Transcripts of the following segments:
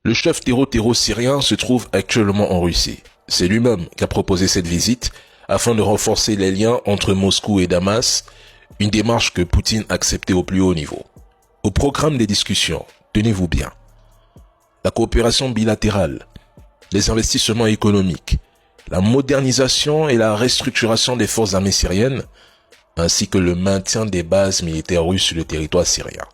Le chef terreau syrien se trouve actuellement en Russie. C'est lui-même qui a proposé cette visite afin de renforcer les liens entre Moscou et Damas, une démarche que Poutine a acceptée au plus haut niveau. Au programme des discussions, tenez-vous bien, la coopération bilatérale, les investissements économiques, la modernisation et la restructuration des forces armées syriennes, ainsi que le maintien des bases militaires russes sur le territoire syrien.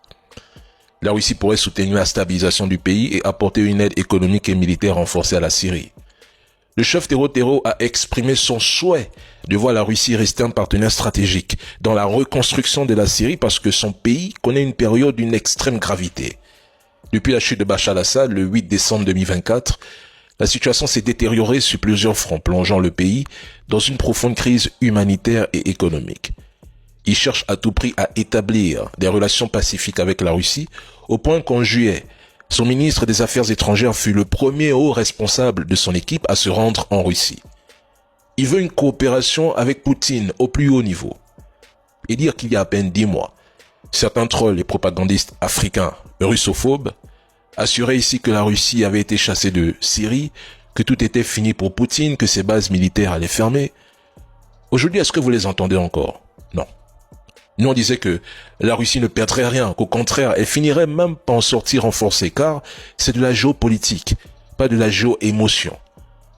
La Russie pourrait soutenir la stabilisation du pays et apporter une aide économique et militaire renforcée à la Syrie. Le chef terreau a exprimé son souhait de voir la Russie rester un partenaire stratégique dans la reconstruction de la Syrie parce que son pays connaît une période d'une extrême gravité. Depuis la chute de Bachar al-Assad le 8 décembre 2024, la situation s'est détériorée sur plusieurs fronts, plongeant le pays dans une profonde crise humanitaire et économique. Il cherche à tout prix à établir des relations pacifiques avec la Russie, au point qu'en juillet, son ministre des Affaires étrangères fut le premier haut responsable de son équipe à se rendre en Russie. Il veut une coopération avec Poutine au plus haut niveau. Et dire qu'il y a à peine 10 mois, certains trolls et propagandistes africains russophobes assuraient ici que la Russie avait été chassée de Syrie, que tout était fini pour Poutine, que ses bases militaires allaient fermer. Aujourd'hui, est-ce que vous les entendez encore? Non. Nous, on disait que la Russie ne perdrait rien, qu'au contraire, elle finirait même par en sortir renforcée, car c'est de la géopolitique, pas de la géo-émotion.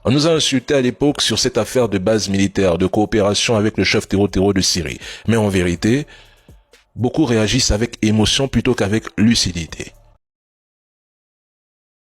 On nous a insulté à l'époque sur cette affaire de base militaire, de coopération avec le chef terreau de Syrie. Mais en vérité, beaucoup réagissent avec émotion plutôt qu'avec lucidité.